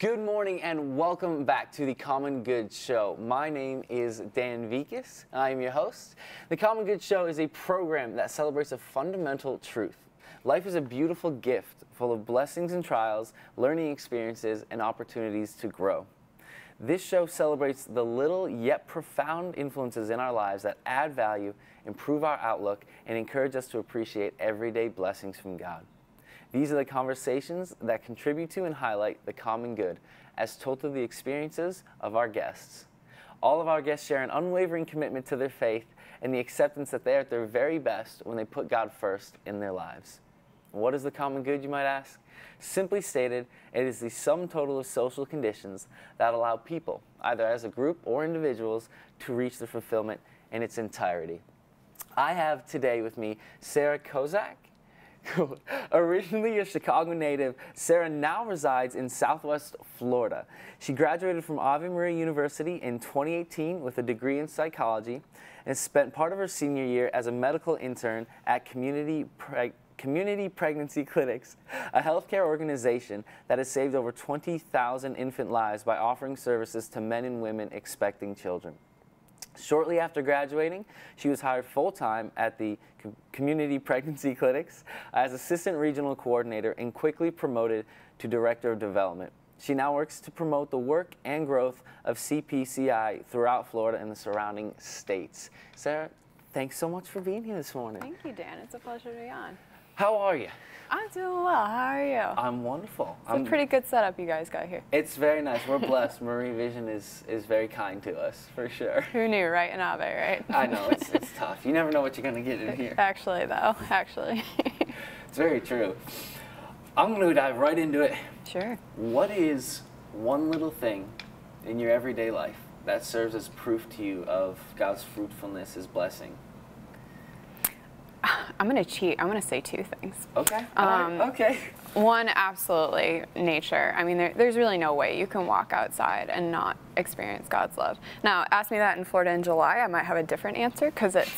Good morning and welcome back to the Common Good Show. My name is Dan Vikas. I am your host. The Common Good Show is a program that celebrates a fundamental truth. Life is a beautiful gift full of blessings and trials, learning experiences, and opportunities to grow. This show celebrates the little yet profound influences in our lives that add value, improve our outlook, and encourage us to appreciate everyday blessings from God. These are the conversations that contribute to and highlight the common good, as told through the experiences of our guests. All of our guests share an unwavering commitment to their faith and the acceptance that they are at their very best when they put God first in their lives. What is the common good, you might ask? Simply stated, it is the sum total of social conditions that allow people, either as a group or individuals, to reach their fulfillment in its entirety. I have today with me Sarah Kozak. Originally a Chicago native, Sarah now resides in Southwest Florida. She graduated from Ave Maria University in 2018 with a degree in psychology and spent part of her senior year as a medical intern at Community Pregnancy Clinics, a healthcare organization that has saved over 20,000 infant lives by offering services to men and women expecting children. Shortly after graduating, she was hired full-time at the Community Pregnancy Clinics as Assistant Regional Coordinator and quickly promoted to Director of Development. She now works to promote the work and growth of CPCI throughout Florida and the surrounding states. Sarah, thanks so much for being here this morning. Thank you, Dan. It's a pleasure to be on. How are you? I'm doing well. How are you? I'm wonderful. It's a pretty good setup you guys got here. It's very nice. We're blessed. Marie Vision is very kind to us, for sure. Who knew, right? In Ave, right? I know. It's tough. You never know what you're going to get in here. Actually, though. Actually. It's very true. I'm going to dive right into it. Sure. What is one little thing in your everyday life that serves as proof to you of God's fruitfulness, His blessing? I'm going to cheat. I'm going to say two things. Okay. Okay. One, absolutely, nature. I mean, there's really no way you can walk outside and not experience God's love. Now, ask me that in Florida in July, I might have a different answer because it's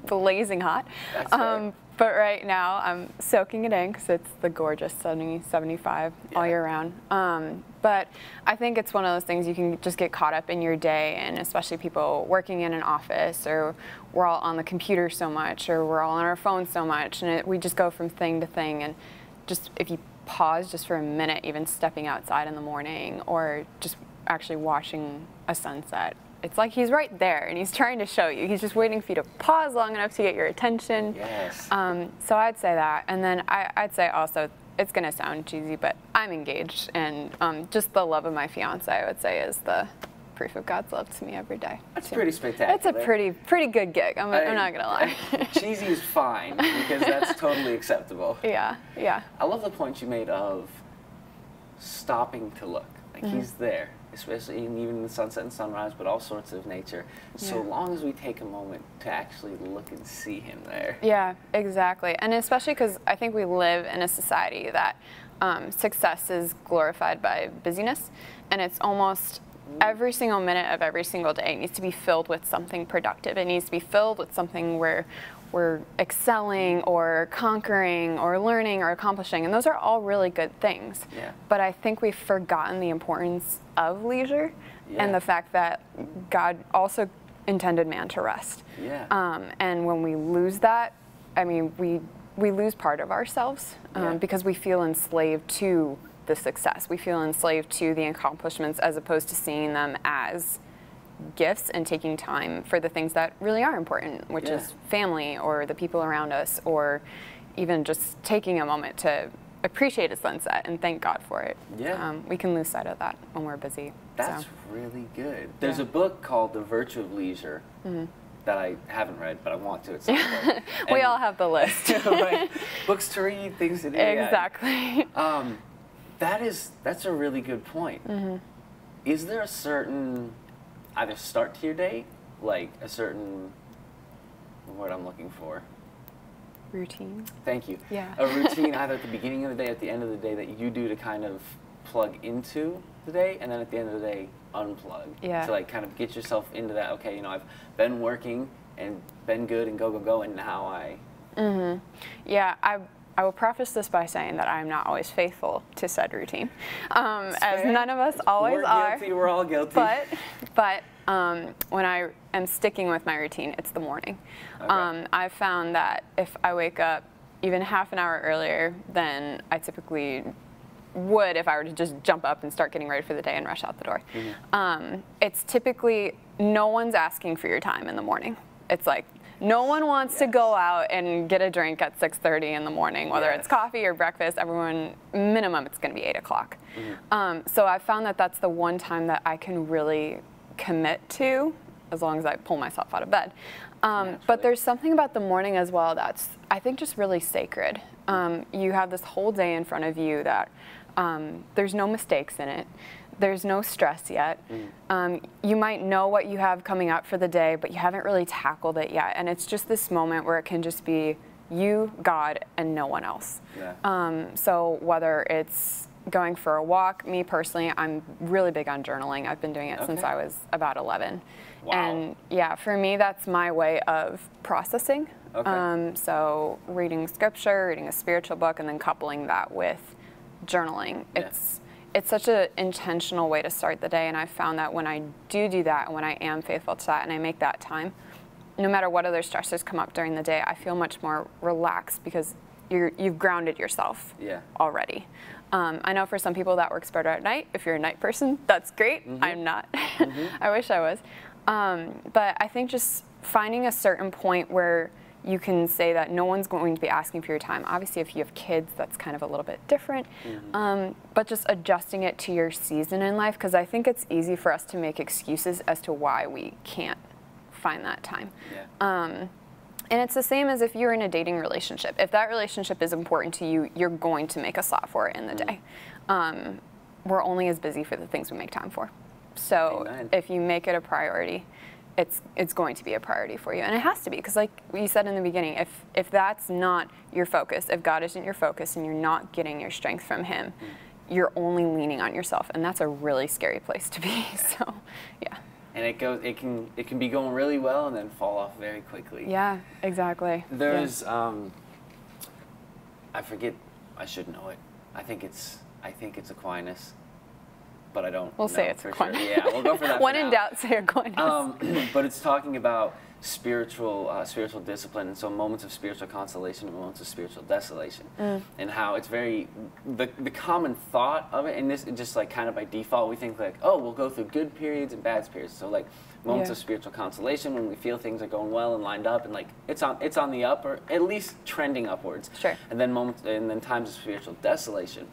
blazing hot. That's fair. But right now, I'm soaking it in because it's the gorgeous 70, 75 all year round. But I think it's one of those things you can just get caught up in your day, and especially people working in an office, or we're all on the computer so much, or we're all on our phones so much, and we just go from thing to thing. And just if you pause just for a minute, even stepping outside in the morning, or just actually watching a sunset, it's like He's right there and He's trying to show you. He's just waiting for you to pause long enough to get your attention. Yes. So I'd say that. And then I'd say also, it's going to sound cheesy, but I'm engaged. And just the love of my fiance, I would say, is the proof of God's love to me every day. That's pretty spectacular. It's a pretty good gig. I'm not going to lie. Cheesy is fine because that's totally acceptable. Yeah, yeah. I love the point you made of stopping to look. Like He's there. Especially even in the sunset and sunrise, but all sorts of nature. So long as we take a moment to actually look and see Him there. Yeah, exactly. And especially because I think we live in a society that success is glorified by busyness, and it's almost every single minute of every single day needs to be filled with something productive. It needs to be filled with something where we're excelling or conquering or learning or accomplishing, and those are all really good things. Yeah. But I think we've forgotten the importance of leisure and the fact that God also intended man to rest. Yeah. And when we lose that, I mean, we lose part of ourselves because we feel enslaved to the success. We feel enslaved to the accomplishments as opposed to seeing them as gifts and taking time for the things that really are important, which is family or the people around us, or even just taking a moment to appreciate a sunset and thank God for it. Yeah. We can lose sight of that when we're busy. That's really good. There's a book called The Virtue of Leisure that I haven't read, but I want to at some point. We all have the list. Right? Books to read, things to do. Exactly. That's a really good point. Is there a certain either start to your day, like a certain word I'm looking for? Routine. Thank you. Yeah. A routine either at the beginning of the day, at the end of the day, that you do to kind of plug into the day, and then at the end of the day, unplug. Yeah. To like kind of get yourself into that, okay, I've been working and been good and go, and now I... Yeah, I will preface this by saying that I'm not always faithful to said routine, as none of us always are. We're all guilty. But when I am sticking with my routine, it's the morning. Okay. I've found that if I wake up even half an hour earlier than I typically would if I were to just jump up and start getting ready for the day and rush out the door. Mm-hmm. It's typically no one's asking for your time in the morning. It's like no one wants to go out and get a drink at 6:30 in the morning, whether it's coffee or breakfast. Everyone, minimum, it's going to be 8 o'clock. Mm-hmm. So I found that that's the one time that I can really commit to, as long as I pull myself out of bed. But there's something about the morning as well that's, I think, just really sacred. You have this whole day in front of you that there's no mistakes in it. There's no stress yet. You might know what you have coming up for the day, but you haven't really tackled it yet. And it's just this moment where it can just be you, God, and no one else. Yeah. So whether it's going for a walk, me personally, I'm really big on journaling. I've been doing it since I was about 11. Wow. And yeah, for me, that's my way of processing. So reading scripture, reading a spiritual book, and then coupling that with journaling. Yeah. It's such an intentional way to start the day, and I've found that when I do that, and when I am faithful to that, and I make that time, no matter what other stressors come up during the day, I feel much more relaxed because you've grounded yourself already. I know for some people that works better at night. If you're a night person, that's great. Mm-hmm. I'm not. Mm-hmm. I wish I was. But I think just finding a certain point where you can say that no one's going to be asking for your time. Obviously, if you have kids, that's kind of a little bit different. Mm-hmm. But just adjusting it to your season in life, because I think it's easy for us to make excuses as to why we can't find that time. Yeah. And it's the same as if you're in a dating relationship. If that relationship is important to you, you're going to make a slot for it in the day. We're only as busy for the things we make time for. So if you make it a priority, it's going to be a priority for you. And it has to be, because like you said in the beginning, if that's not your focus, if God isn't your focus and you're not getting your strength from Him, you're only leaning on yourself. And that's a really scary place to be. So, yeah. And it can be going really well and then fall off very quickly. Yeah, exactly. There's I forget, I should know it. I think it's Aquinas, but I don't. We'll say it's Aquinas. Sure. Yeah, we'll go for that. When in doubt, say Aquinas. But it's talking about spiritual discipline, and so moments of spiritual consolation and moments of spiritual desolation, and how it's very the common thought of it, and this just like kind of by default we think like, oh, we'll go through good periods and bad periods. So like moments of spiritual consolation when we feel things are going well and lined up and like it's on the up or at least trending upwards. Sure. And then times of spiritual desolation.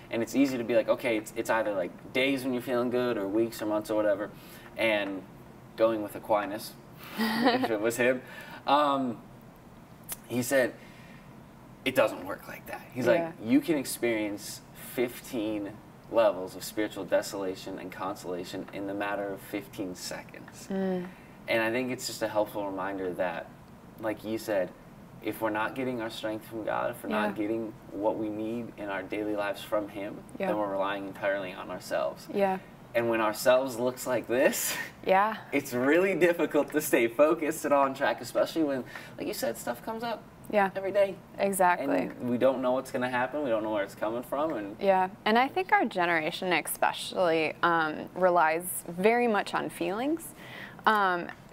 And it's easy to be like, okay, it's either like days when you're feeling good or weeks or months or whatever. And going with Aquinas, if it was him, he said, it doesn't work like that. He's like, you can experience 15 levels of spiritual desolation and consolation in the matter of 15 seconds. And I think it's just a helpful reminder that, like you said, if we're not getting our strength from God, if we're not getting what we need in our daily lives from Him, then we're relying entirely on ourselves. Yeah. And when ourselves looks like this, it's really difficult to stay focused and on track, especially when, like you said, stuff comes up every day. Exactly. And we don't know what's going to happen. We don't know where it's coming from. And I think our generation especially relies very much on feelings.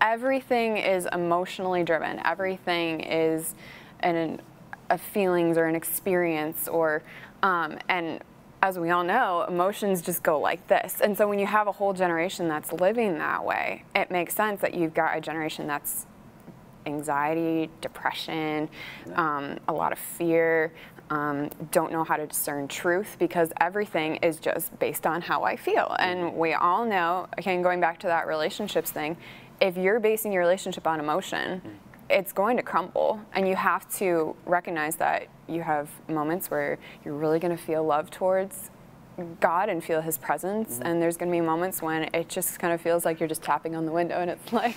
Everything is emotionally driven. Everything is a feelings or an experience or, and as we all know, emotions just go like this. And so when you have a whole generation that's living that way, it makes sense that you've got a generation that's anxiety, depression, a lot of fear, don't know how to discern truth because everything is just based on how I feel. And we all know, again, going back to that relationships thing, if you're basing your relationship on emotion, it's going to crumble. And you have to recognize that you have moments where you're really going to feel love towards God and feel His presence, and there's going to be moments when it just kind of feels like you're just tapping on the window and it's like,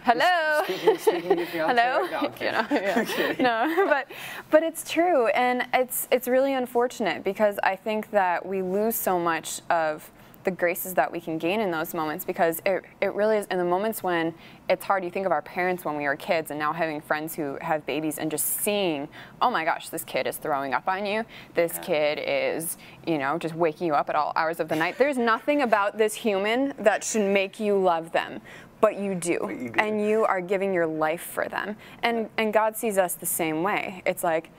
hello, speaking to your fiance hello, right now. No, but it's true, and it's really unfortunate because I think that we lose so much of the graces that we can gain in those moments, because it really is in the moments when it's hard. You think of our parents when we were kids, and now having friends who have babies and just seeing, oh my gosh, this kid is throwing up on you. This kid is, you know, just waking you up at all hours of the night. There's nothing about this human that should make you love them. But you do, and you are giving your life for them. And God sees us the same way. It's like,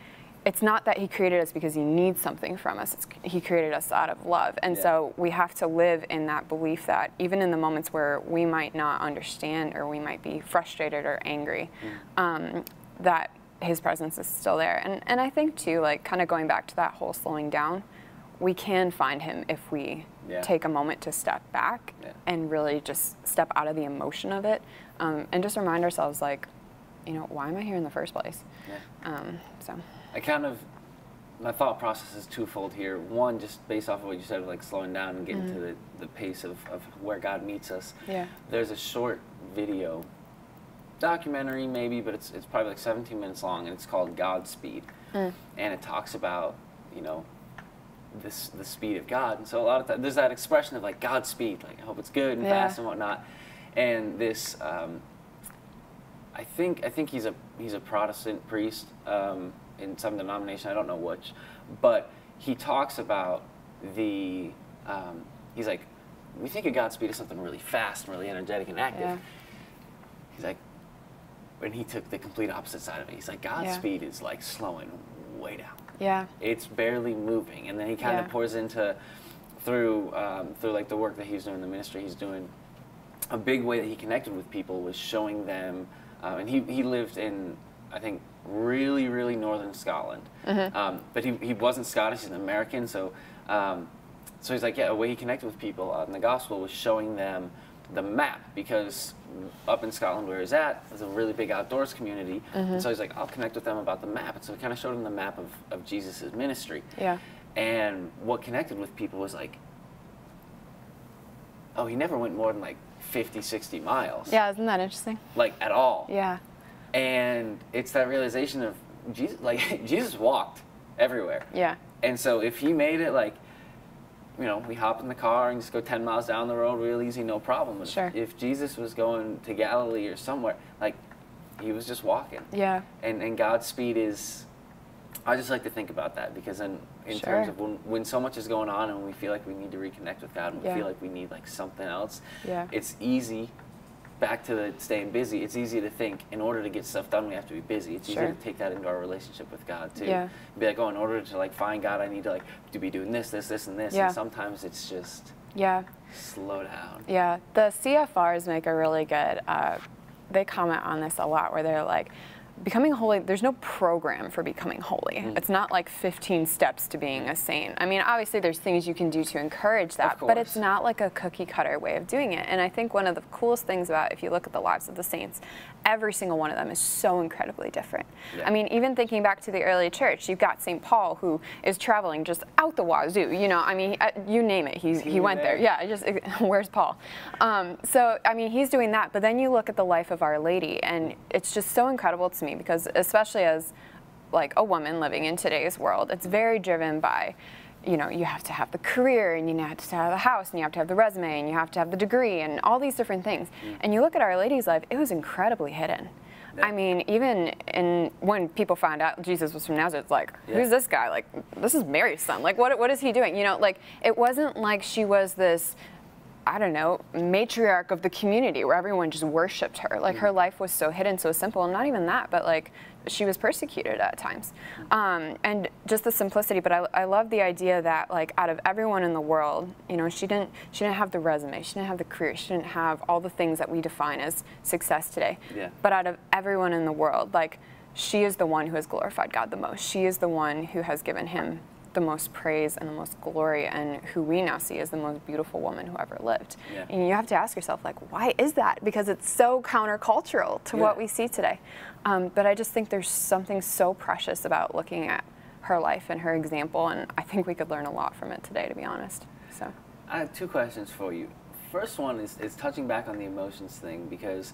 it's not that he created us because he needs something from us. He created us out of love. And so we have to live in that belief that even in the moments where we might not understand, or we might be frustrated or angry, that his presence is still there. And I think too, like kind of going back to that whole slowing down, we can find him if we take a moment to step back and really just step out of the emotion of it, and just remind ourselves, like, you know, why am I here in the first place? So my thought process is twofold here. One, just based off of what you said, like slowing down and getting to the pace of where God meets us. There's a short video, documentary maybe, but it's probably like 17 minutes long, and it's called Godspeed. And it talks about, you know, the speed of God. And so a lot of there's that expression of like Godspeed, like I hope it's good and fast and whatnot. And this, I think he's a Protestant priest in some denomination, I don't know which, but he talks about the, he's like, we think of Godspeed as something really fast and really energetic and active. He's like, when he took the complete opposite side of it, he's like, Godspeed is like slowing way down. It's barely moving. And then he kind of pours into, through like the work that he's doing, the ministry he's doing, a big way that he connected with people was showing them, and he lived in, I think, really, really northern Scotland. But he wasn't Scottish, he's an American, so he's like, a way he connected with people in the gospel was showing them the map, because up in Scotland where he's at, there's a really big outdoors community, and so he's like, I'll connect with them about the map. And so he kind of showed them the map of Jesus' ministry. And what connected with people was like, oh, he never went more than like 50, 60 miles. Isn't that interesting? Like, at all. And it's that realization of Jesus, like, Jesus walked everywhere. And so if he made it, like, you know, we hop in the car and just go 10 miles down the road real easy, no problem. If Jesus was going to Galilee or somewhere, like, he was just walking. And Godspeed is, I just like to think about that, because in terms of when so much is going on and we feel like we need to reconnect with God and we feel like we need like something else, it's easy, back to the staying busy, it's easy to think in order to get stuff done we have to be busy. It's easy to take that into our relationship with God too. Be like, oh, in order to like find God, I need to like to be doing this, this, this, and this. And sometimes it's just slow down. The CFRs make a really good, they comment on this a lot, where they're like, becoming holy, there's no program for becoming holy. It's not like 15 steps to being a saint. I mean, obviously there's things you can do to encourage that, but it's not like a cookie cutter way of doing it. And I think one of the coolest things about, if you look at the lives of the saints, every single one of them is so incredibly different. I mean, even thinking back to the early church, you've got St. Paul, who is traveling just out the wazoo, you know, I mean, you name it, he went there. Just, where's Paul? So, I mean, he's doing that, but then you look at the life of Our Lady, and it's just so incredible to me, because especially as like a woman living in today's world, it's very driven by, you know, you have to have the career, and you have to have the house, and you have to have the resume, and you have to have the degree, and all these different things. And you look at Our Lady's life, it was incredibly hidden. I mean, even when people found out Jesus was from Nazareth, it's like, who's this guy? Like, this is Mary's son. Like, what is he doing? You know, like, it wasn't like she was this, I don't know, matriarch of the community where everyone just worshipped her. Like, her life was so hidden, so simple, and not even that, but like, she was persecuted at times. And just the simplicity, but I love the idea that, like, out of everyone in the world, you know, she didn't have the resume, she didn't have the career, she didn't have all the things that we define as success today. But out of everyone in the world, like, she is the one who has glorified God the most. She is the one who has given him the most praise and the most glory, and who we now see as the most beautiful woman who ever lived. And you have to ask yourself, like, why is that? Because it's so countercultural to what we see today. But I just think there's something so precious about looking at her life and her example, and I think we could learn a lot from it today, to be honest. So I have two questions for you. First one is touching back on the emotions thing, because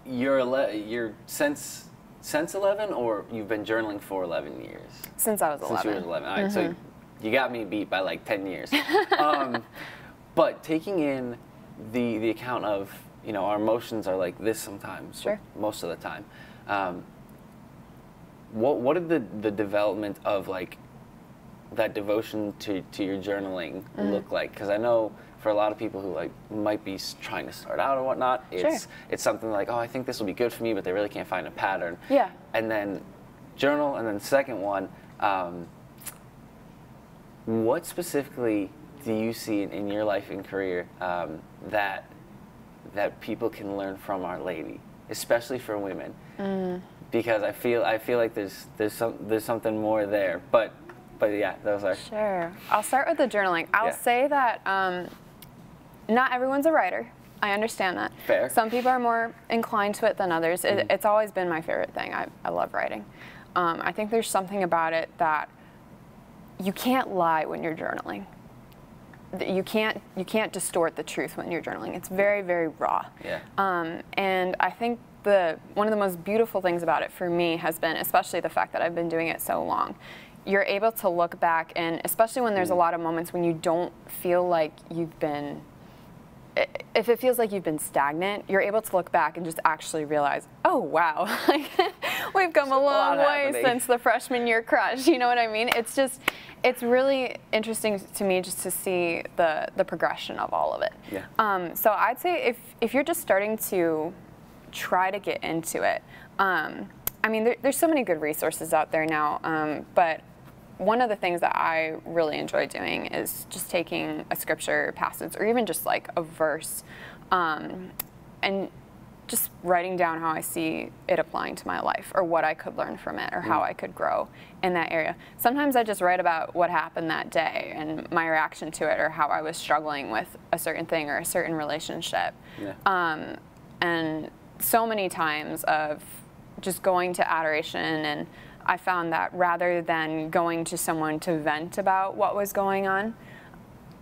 you're since 11, or you've been journaling for 11 years? Since I was 11. Since you were 11. All right, so you got me beat by like 10 years. But taking in the account of, you know, our emotions are like this sometimes, sure. most of the time. What did the development of like that devotion to your journaling look like? Because I know for a lot of people who like might be trying to start out or whatnot, it's something like, oh, I think this will be good for me, but they really can't find a pattern. Yeah. And then journal, and then second one, what specifically do you see in your life and career that people can learn from Our Lady, especially for women? Because I feel like there's something more there. But yeah, those are. Sure. I'll start with the journaling. I'll say that not everyone's a writer. I understand that. Fair. Some people are more inclined to it than others. It's always been my favorite thing. I love writing. I think there's something about it that you can't lie when you're journaling. You can't distort the truth when you're journaling. It's very, very raw. Yeah. And I think one of the most beautiful things about it for me has been, especially the fact that I've been doing it so long, you're able to look back, and especially when there's a lot of moments when you don't feel like you've been, if it feels like you've been stagnant, you're able to look back and just actually realize, oh wow, like, we've come a long way since the freshman year crush. You know what I mean? It's really interesting to me just to see the progression of all of it. Yeah. So I'd say if you're just starting to try to get into it, I mean, there's so many good resources out there now, but one of the things that I really enjoy doing is just taking a scripture passage or even just like a verse and just writing down how I see it applying to my life or what I could learn from it or how I could grow in that area. Sometimes I just write about what happened that day and my reaction to it or how I was struggling with a certain thing or a certain relationship. Yeah. And so many times of just going to Adoration, and I found that rather than going to someone to vent about what was going on,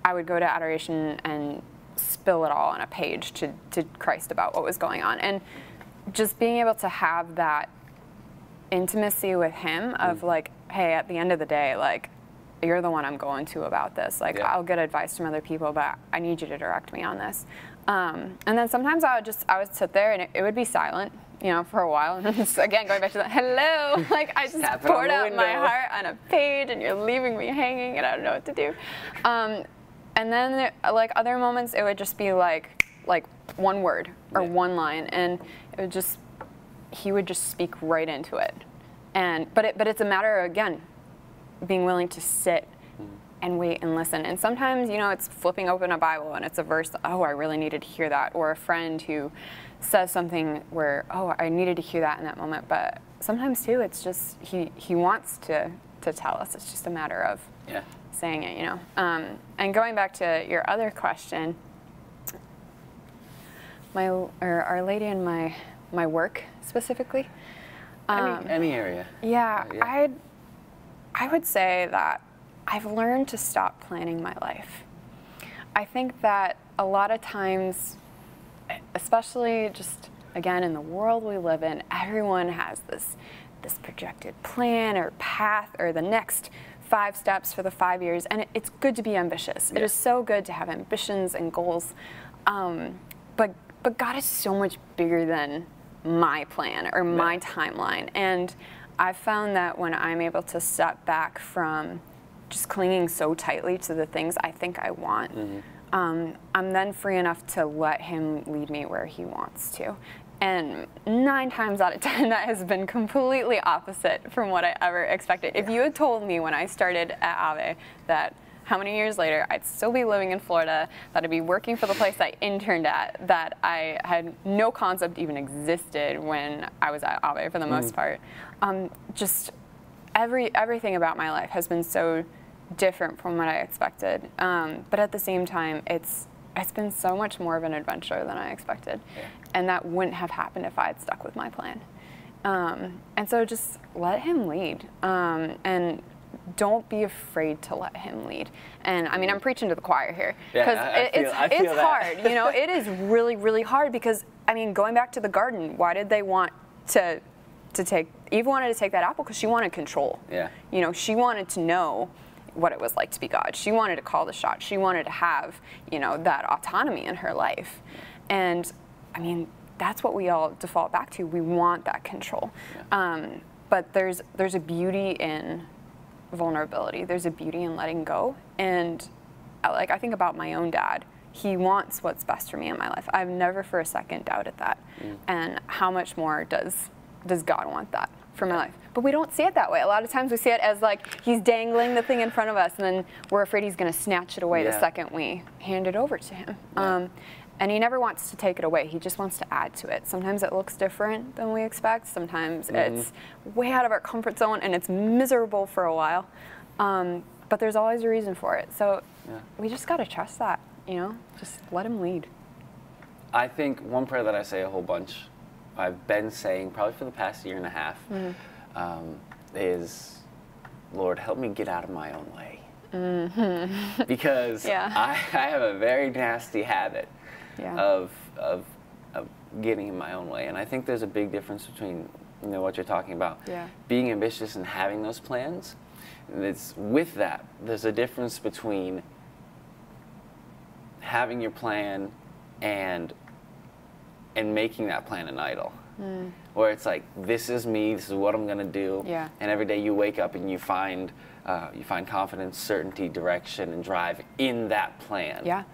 I would go to Adoration and spill it all on a page to Christ about what was going on. And just being able to have that intimacy with him of like, hey, at the end of the day, like, you're the one I'm going to about this. Like, I'll get advice from other people, but I need you to direct me on this. And then sometimes I would sit there and it would be silent, you know, for a while. And just, again, going back to that, hello, like I just poured out my heart on a page and you're leaving me hanging and I don't know what to do. And then like other moments, it would just be like one word or one line, and it would just, he would just speak right into it. But it's a matter of, again, being willing to sit and wait and listen. And sometimes, you know, it's flipping open a Bible and it's a verse, oh, I really needed to hear that. Or a friend who says something where, oh, I needed to hear that in that moment. But sometimes too, it's just, he wants to tell us. It's just a matter of saying it, you know. And going back to your other question, Our Lady in my work specifically. Any area. Yeah, I would say that I've learned to stop planning my life. I think that a lot of times, especially just, again, in the world we live in, everyone has this projected plan or path or the next 5 steps for the 5 years, and it's good to be ambitious. It is so good to have ambitions and goals, but God is so much bigger than my plan or my timeline. And I've found that when I'm able to step back from just clinging so tightly to the things I think I want, I'm then free enough to let him lead me where he wants to. And 9 times out of 10, that has been completely opposite from what I ever expected. If you had told me when I started at Ave that how many years later I'd still be living in Florida, that I'd be working for the place I interned at, that I had no concept even existed when I was at Ave for the most part. Just everything about my life has been so different from what I expected. But at the same time, it's been so much more of an adventure than I expected. And that wouldn't have happened if I had stuck with my plan. And so just let him lead. And don't be afraid to let him lead. And I mean, I'm preaching to the choir here, because it's hard. You know, it is really, really hard, because I mean, going back to the garden, why did they want to take? Eve wanted to take that apple because she wanted control. You know, she wanted to know what it was like to be God. She wanted to call the shots. She wanted to have, you know, that autonomy in her life. And I mean, that's what we all default back to. We want that control. But there's a beauty in vulnerability. There's a beauty in letting go. And like, I think about my own dad. He wants what's best for me in my life. I've never for a second doubted that. And how much more does God want that for my life? But we don't see it that way. A lot of times we see it as like he's dangling the thing in front of us, and then we're afraid he's going to snatch it away the second we hand it over to him. And he never wants to take it away. He just wants to add to it. Sometimes it looks different than we expect. Sometimes it's way out of our comfort zone, and it's miserable for a while. But there's always a reason for it. So we just got to trust that, you know, just let him lead. I think one prayer that I say a whole bunch, I've been saying probably for the past year and a half, is, Lord, help me get out of my own way. Because I have a very nasty habit of getting in my own way. And I think there's a big difference between, you know, what you're talking about, being ambitious and having those plans. And it's with that, there's a difference between having your plan and making that plan an idol. Where it's like, this is me, this is what I'm gonna do. And every day you wake up and you find confidence, certainty, direction, and drive in that plan.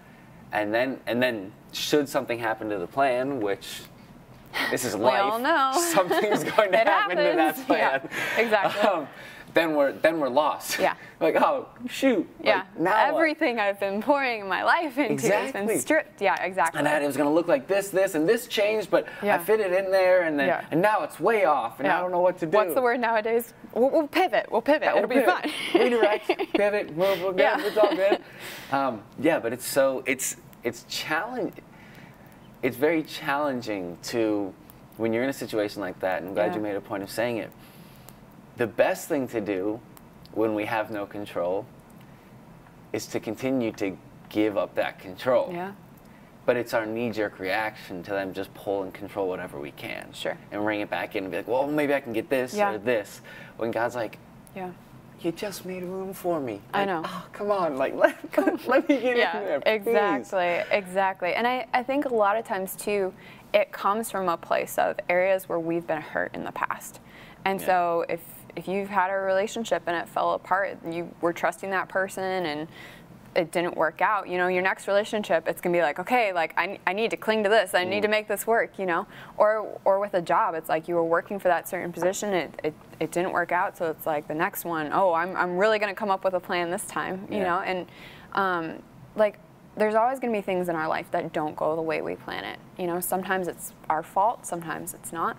And then should something happen to the plan, which this is life, we all know. something's going to happen to that plan. Exactly. Then we're lost. Like, oh shoot. Like, now everything what? I've been pouring my life into has been stripped. Exactly. And it was going to look like this, and this changed, but I fit it in there, and then and now it's way off, and I don't know what to do. What's the word nowadays? We'll pivot. We'll pivot. It'll be fun. Redirect, pivot, move. We're good. It's all good. But it's challenging. It's very challenging to, when you're in a situation like that, and I'm glad you made a point of saying it. The best thing to do when we have no control is to continue to give up that control. But it's our knee-jerk reaction to them just pull and control whatever we can. And bring it back in and be like, well, maybe I can get this or this. When God's like, you just made room for me. Like, I know. Oh, come on, like let me get in there, please. Exactly. And I think a lot of times too, it comes from a place of areas where we've been hurt in the past. And so if you've had a relationship and it fell apart, you were trusting that person and it didn't work out, you know, your next relationship, it's gonna be like, okay, like I need to cling to this, I need to make this work, you know, or with a job, it's like you were working for that certain position, it didn't work out, so it's like the next one, oh, I'm really gonna come up with a plan this time, you know, and like there's always going to be things in our life that don't go the way we plan it. You know, sometimes it's our fault, sometimes it's not.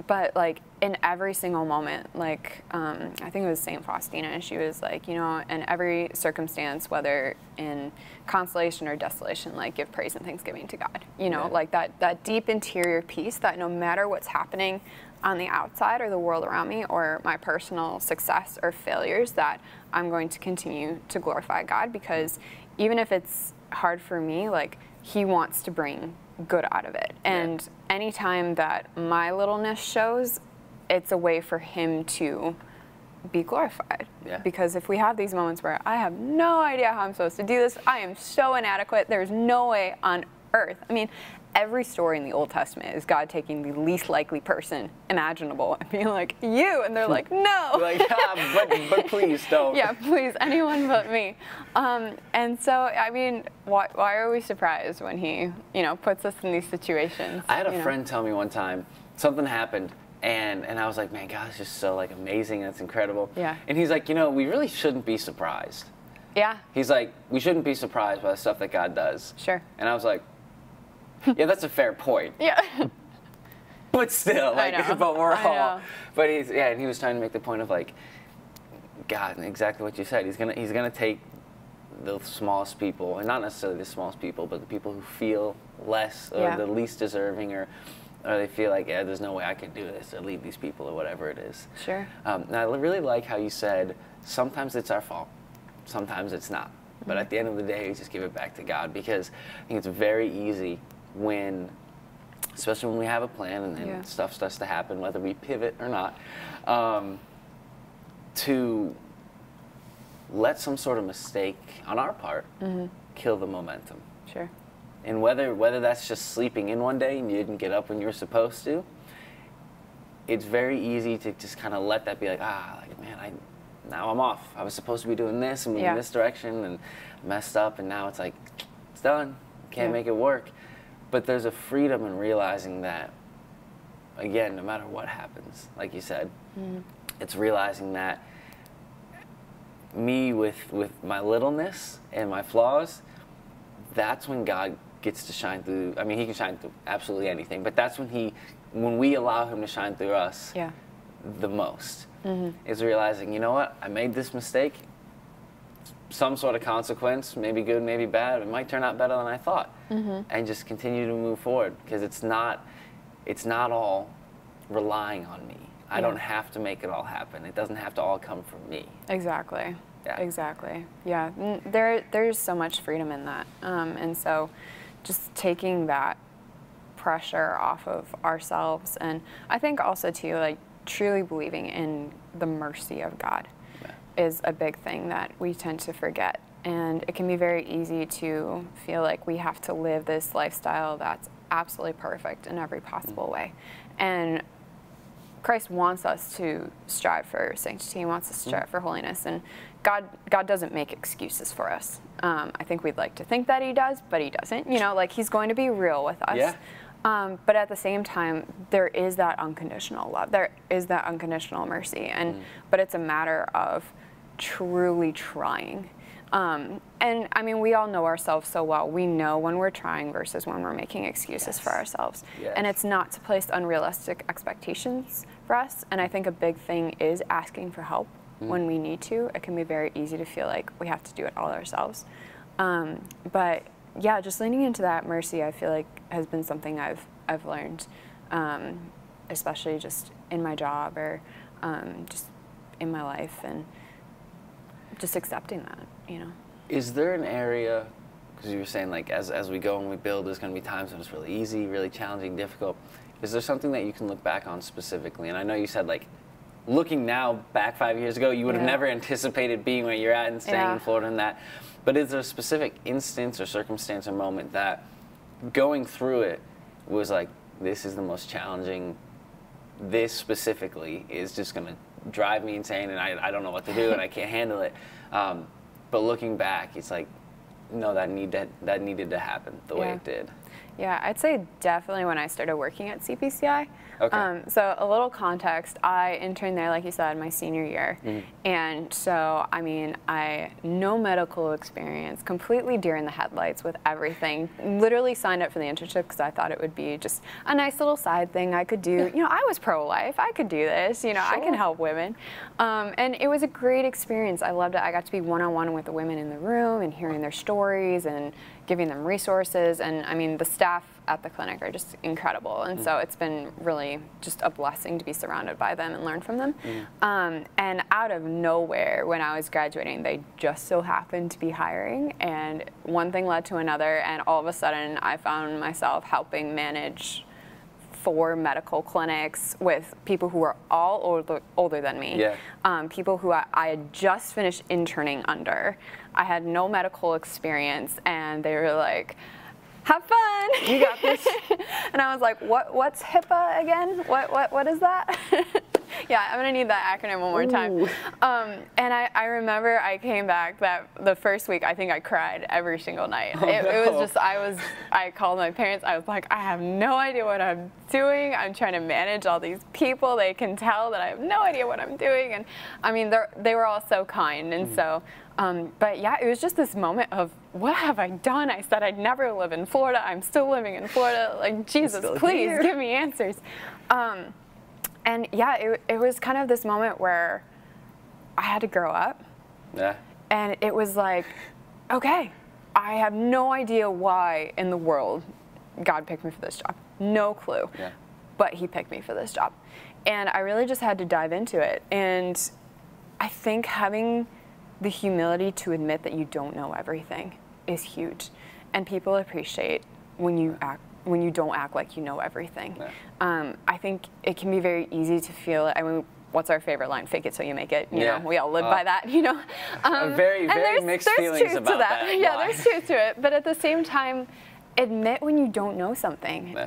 But like in every single moment, like I think it was St. Faustina, and she was like, you know, in every circumstance, whether in consolation or desolation, like give praise and thanksgiving to God. You know, like that deep interior peace that no matter what's happening on the outside or the world around me or my personal success or failures, that I'm going to continue to glorify God, because even if it's hard for me, like he wants to bring good out of it. And anytime that my littleness shows, it's a way for him to be glorified. Because if we have these moments where I have no idea how I'm supposed to do this, I am so inadequate, there's no way on earth. I mean, every story in the Old Testament is God taking the least likely person imaginable and being like, you, and they're like, no. Like, but please don't. Please, anyone but me. And so, I mean, why are we surprised when he, you know, puts us in these situations? I had a friend tell me one time, something happened, and I was like, man, God is just so like amazing, that's incredible. And he's like, you know, we really shouldn't be surprised. He's like, we shouldn't be surprised by the stuff that God does. And I was like, yeah, that's a fair point. But still, like, but we're all. But and he was trying to make the point of like, God, exactly what you said. He's gonna take the smallest people, and not necessarily the smallest people, but the people who feel less or the least deserving, or they feel like, yeah, there's no way I can do this, or lead these people, or whatever it is. And I really like how you said sometimes it's our fault, sometimes it's not. But at the end of the day, we just give it back to God, because I think it's very easy when, especially when we have a plan and stuff starts to happen, whether we pivot or not, to let some sort of mistake on our part kill the momentum. Sure. And whether that's just sleeping in one day and you didn't get up when you were supposed to, it's very easy to just kind of let that be like, man, now I'm off. I was supposed to be doing this and moving in this direction and messed up, and now it's like, it's done. Can't make it work. But there's a freedom in realizing that, again, no matter what happens, like you said, it's realizing that me with my littleness and my flaws, that's when God gets to shine through. I mean, he can shine through absolutely anything, but that's when we allow him to shine through us the most, is realizing, you know what, I made this mistake, some sort of consequence, maybe good, maybe bad, it might turn out better than I thought, and just continue to move forward, because it's not all relying on me. I don't have to make it all happen. It doesn't have to all come from me. Exactly. Yeah. Exactly. Yeah. There's so much freedom in that, and so just taking that pressure off of ourselves, and I think also too, like, truly believing in the mercy of God is a big thing that we tend to forget. And it can be very easy to feel like we have to live this lifestyle that's absolutely perfect in every possible way. And Christ wants us to strive for sanctity. He wants us to strive for holiness. And God doesn't make excuses for us. I think we'd like to think that he does, but he doesn't. You know, like, he's going to be real with us. Yeah. But at the same time, there is that unconditional love. There is that unconditional mercy. And but it's a matter of truly trying. And I mean, we all know ourselves so well. We know when we're trying versus when we're making excuses for ourselves. And it's not to place unrealistic expectations for us. And I think a big thing is asking for help when we need to. It can be very easy to feel like we have to do it all ourselves. But yeah, just leaning into that mercy, I feel like, has been something I've learned, especially just in my job or just in my life, and just accepting that, you know. Is there an area, because you were saying, like, as we go and we build, there's going to be times when it's really easy, really challenging, difficult. Is there something that you can look back on specifically? And I know you said, like, looking now back 5 years ago, you would have never anticipated being where you're at and staying in Florida and that. But is there a specific instance or circumstance or moment that going through it was like, this is the most challenging, this specifically is just going to drive me insane, and I don't know what to do, and I can't handle it. But looking back, it's like, no, that needed to happen the way it did. Yeah, I'd say definitely when I started working at CPCI. Okay. So a little context, I interned there, like you said, my senior year. And so, I mean, no medical experience, completely deer in the headlights with everything. Literally signed up for the internship because I thought it would be just a nice little side thing I could do. You know, I was pro-life. I could do this. You know, I can help women. And it was a great experience. I loved it. I got to be one-on-one with the women in the room and hearing their stories and giving them resources. And I mean, the staff at the clinic are just incredible. And so it's been really just a blessing to be surrounded by them and learn from them. And out of nowhere, when I was graduating, they just so happened to be hiring. And one thing led to another. And all of a sudden, I found myself helping manage 4 medical clinics with people who were all older than me. People who I had just finished interning under. I had no medical experience, and they were like, have fun, you got this. And I was like, what's HIPAA again? What is that? Yeah, I'm gonna need that acronym one more time. And I remember I came back the first week, I think I cried every single night. It was just, I called my parents, I was like, I have no idea what I'm doing. I'm trying to manage all these people. They can tell that I have no idea what I'm doing. And I mean, they were all so kind. And so, but yeah, it was just this moment of, what have I done? I said I'd never live in Florida. I'm still living in Florida. Like, Jesus, please give me answers. And yeah, it was kind of this moment where I had to grow up. And it was like, okay, I have no idea why in the world God picked me for this job. No clue. But he picked me for this job. And I really just had to dive into it. And I think having the humility to admit that you don't know everything is huge. And people appreciate when you don't act like you know everything. I think it can be very easy to feel, I mean, what's our favorite line? Fake it till you make it. You Yeah. know, we all live by that. You know, very and mixed feelings about that. Yeah, there's truth to it. But at the same time, admit when you don't know something,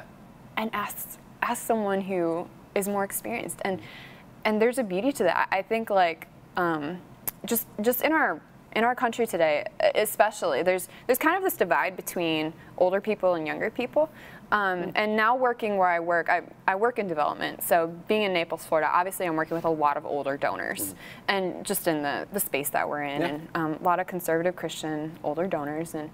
and ask someone who is more experienced. And there's a beauty to that. I think like just in our country today, especially, there's kind of this divide between older people and younger people. And now working where I work in development. So being in Naples, Florida, obviously I'm working with a lot of older donors, and just in the space that we're in, and a lot of conservative Christian older donors, and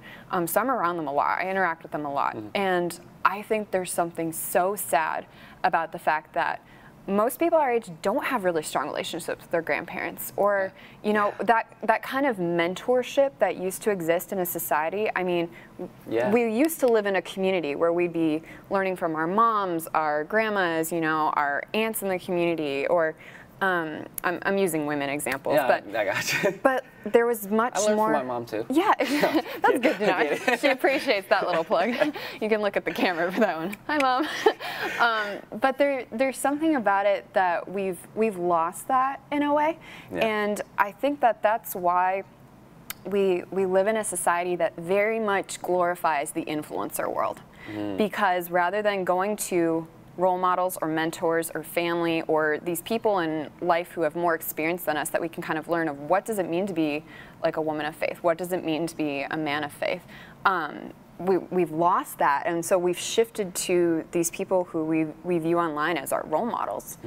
so I'm around them a lot. I interact with them a lot, and I think there's something so sad about the fact that most people our age don't have really strong relationships with their grandparents, or you know, that kind of mentorship that used to exist in a society. I mean, we used to live in a community where we'd be learning from our moms, our grandmas, you know, our aunts in the community, or I'm using women examples, but I got you. But there was much I learned more. From my mom too. Yeah, that's good to know. She appreciates that little plug. You can look at the camera for that one. Hi, Mom. But there's something about it that we've lost that in a way, and I think that's why we live in a society that very much glorifies the influencer world, because rather than going to role models or mentors or family or these people in life who have more experience than us, that we can kind of learn of what does it mean to be like a woman of faith, what does it mean to be a man of faith. We've lost that, and so we've shifted to these people who we view online as our role models,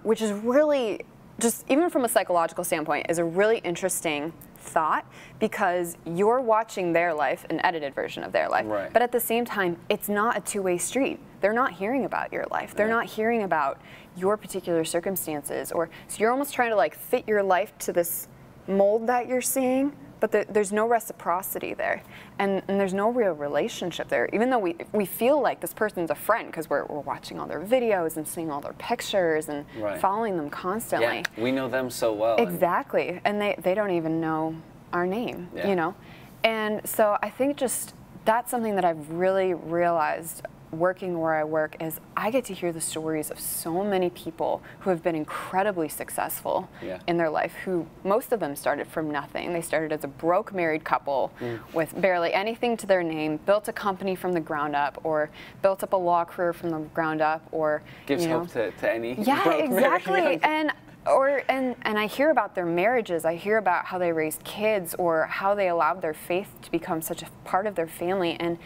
which is really, just even from a psychological standpoint, is a really interesting thought, because you're watching their life, an edited version of their life, but at the same time, it's not a two-way street. They're not hearing about your life. They're not hearing about your particular circumstances, or so you're almost trying to like fit your life to this mold that you're seeing, but there's no reciprocity there, and there's no real relationship there, even though we feel like this person's a friend because we're watching all their videos and seeing all their pictures and following them constantly. Yeah, we know them so well. Exactly, and they don't even know our name, you know? And so I think just that's something that I've really realized working where I work, is I get to hear the stories of so many people who have been incredibly successful in their life, who most of them started from nothing. They started as a broke married couple with barely anything to their name, built a company from the ground up, or built up a law career from the ground up, or gives hope to any broke exactly married and I hear about their marriages, I hear about how they raised kids, or how they allowed their faith to become such a part of their family. And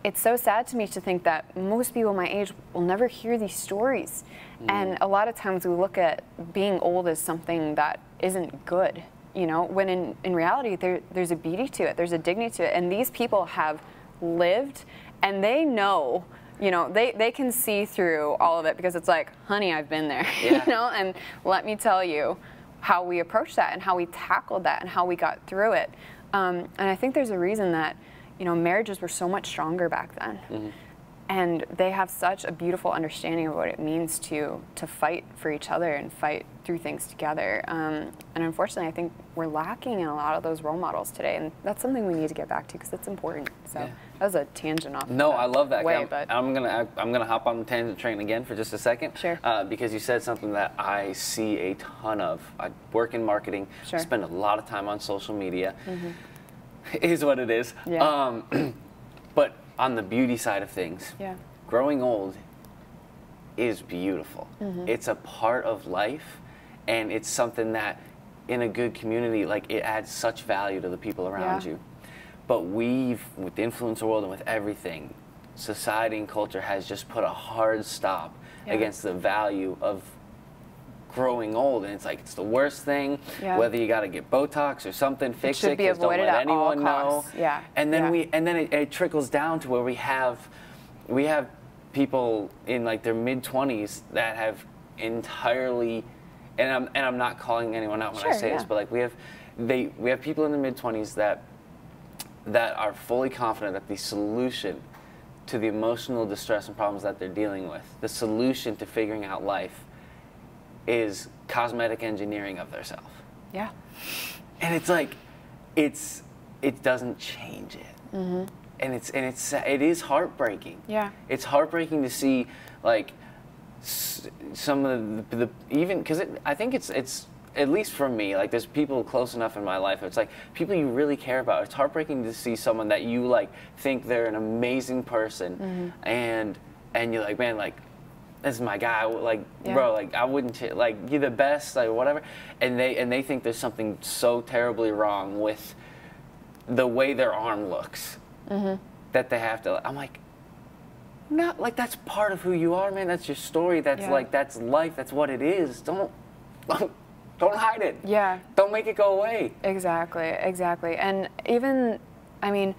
it's so sad to me to think that most people my age will never hear these stories. And a lot of times we look at being old as something that isn't good, you know, when in reality there's a beauty to it, there's a dignity to it. And these people have lived, and they know, you know, they can see through all of it, because it's like, honey, I've been there, you know, and let me tell you how we approached that and how we tackled that and how we got through it. And I think there's a reason that, you know, marriages were so much stronger back then. And they have such a beautiful understanding of what it means to fight for each other and fight through things together. And unfortunately, I think we're lacking in a lot of those role models today, and that's something we need to get back to, because it's important. So that was a tangent off. No, I love that. But I'm gonna hop on the tangent train again for just a second. Sure. Because you said something that I see a ton of. I work in marketing. Sure. Spend a lot of time on social media. Is what it is. But on the beauty side of things, growing old is beautiful. It's a part of life, and it's something that in a good community, like, it adds such value to the people around you. But with the influencer world and with everything, society and culture has just put a hard stop against the value of growing old, and it's like, it's the worst thing. Whether you got to get Botox or something, fix it, because don't let anyone know. And then it trickles down to where we have people in like their mid-20s that have entirely, and I'm not calling anyone out when I say this, but like we have people in the mid-20s that are fully confident that the solution to the emotional distress and problems that they're dealing with, the solution to figuring out life, is cosmetic engineering of their self. And it's like, it doesn't change it. And it is heartbreaking. It's heartbreaking to see, like, some of the even because I think it's at least for me, like there's people close enough in my life. It's like people you really care about. It's heartbreaking to see someone that you like think they're an amazing person, and you're like, man, like this is my guy. Like, bro, like I wouldn't like you're the best, like whatever. And they think there's something so terribly wrong with the way their arm looks that they have to. I'm like, no, like that's part of who you are, man. That's your story. That's like that's life. That's what it is. Don't hide it. Yeah. Don't make it go away. Exactly. And even, I mean,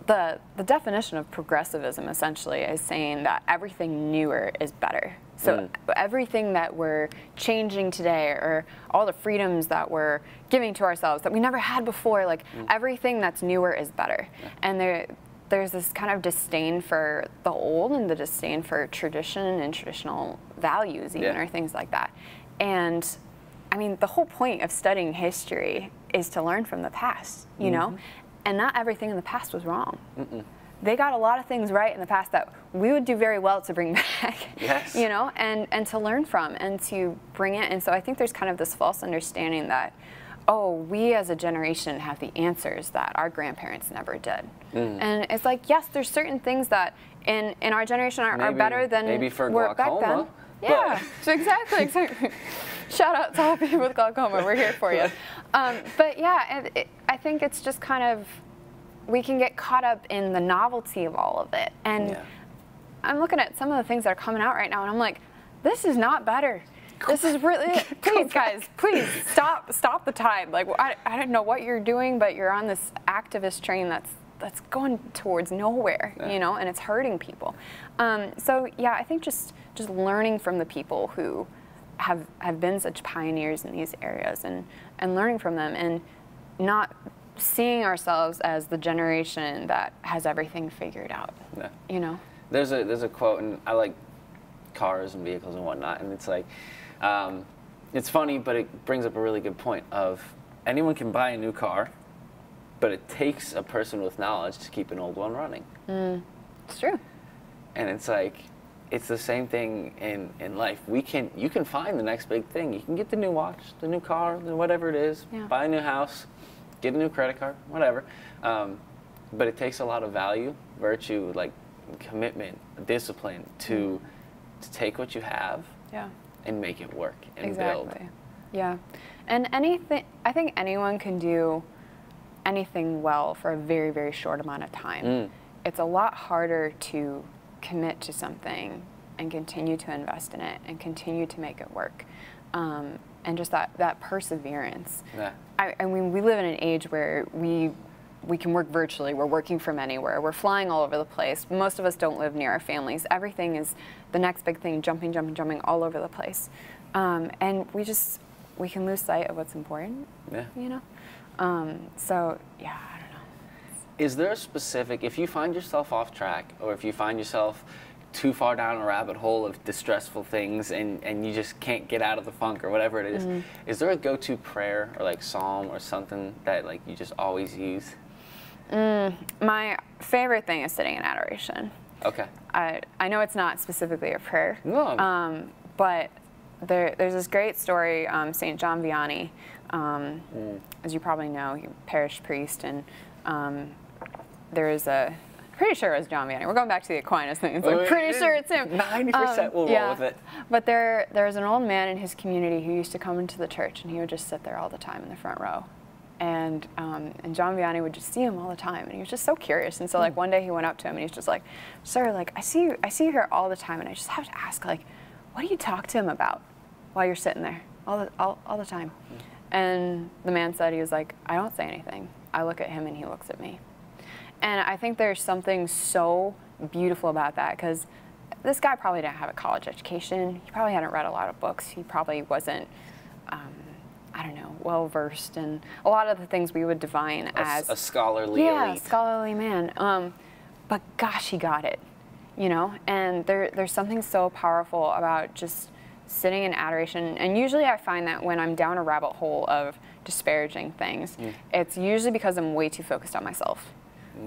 the definition of progressivism essentially is saying that everything newer is better. So everything that we're changing today, or all the freedoms that we're giving to ourselves that we never had before, like everything that's newer is better. And there's this kind of disdain for the old and the disdain for tradition and traditional values even, or things like that. And I mean, the whole point of studying history is to learn from the past, you know? And not everything in the past was wrong. They got a lot of things right in the past that we would do very well to bring back, you know, and to learn from and to bring it. And so I think there's kind of this false understanding that, oh, we as a generation have the answers that our grandparents never did. And it's like, yes, there's certain things that in our generation are better than maybe for were back then. Yeah, so exactly. Shout out to all people with glaucoma. We're here for you. But yeah, I think it's just kind of, we can get caught up in the novelty of all of it. And I'm looking at some of the things that are coming out right now, and I'm like, this is not better. This is really, please guys, please stop the tide. Like, I don't know what you're doing, but you're on this activist train that's going towards nowhere, you know, and it's hurting people. So yeah, I think just learning from the people who have been such pioneers in these areas, and learning from them, and not seeing ourselves as the generation that has everything figured out. You know, there's a quote, and I like cars and vehicles and whatnot, and it's like, it's funny, but it brings up a really good point of anyone can buy a new car, but it takes a person with knowledge to keep an old one running. It's true. And it's like, it's the same thing in life. You can find the next big thing. You can get the new watch, the new car, whatever it is, buy a new house, get a new credit card, whatever. But it takes a lot of value, virtue, like commitment, discipline to take what you have and make it work and build. Yeah. And I think anyone can do anything well for a very, very short amount of time. It's a lot harder to commit to something and continue to invest in it and continue to make it work, and just that perseverance. I mean, we live in an age where we can work virtually. We're working from anywhere. We're flying all over the place. Most of us don't live near our families. Everything is the next big thing, jumping all over the place, and we can lose sight of what's important. You know. So yeah, I don't know. Is there a specific, if you find yourself off track, or if you find yourself too far down a rabbit hole of distressful things and you just can't get out of the funk or whatever it is there a go-to prayer or like psalm or something that like you just always use? My favorite thing is sitting in adoration. Okay. I know it's not specifically a prayer, but there's this great story, St. John Vianney, as you probably know, he parish priest, and there is pretty sure it was John Vianney. We're going back to the Aquinas thing. It's like, pretty sure it's him. 90% will roll with it. But there was an old man in his community who used to come into the church, and he would just sit there all the time in the front row. And John Vianney would just see him all the time, and he was just so curious. And so like one day he went up to him, and he's just like, "Sir, like I see you here all the time, and I just have to ask, like, what do you talk to him about while you're sitting there all the time?" And the man said, he was like, "I don't say anything. I look at him and he looks at me." And I think there's something so beautiful about that, because this guy probably didn't have a college education. He probably hadn't read a lot of books. He probably wasn't, I don't know, well-versed in a lot of the things we would define as a scholarly elite. Scholarly man. But gosh, he got it, you know? And there's something so powerful about just sitting in adoration. And usually I find that when I'm down a rabbit hole of disparaging things, it's usually because I'm way too focused on myself.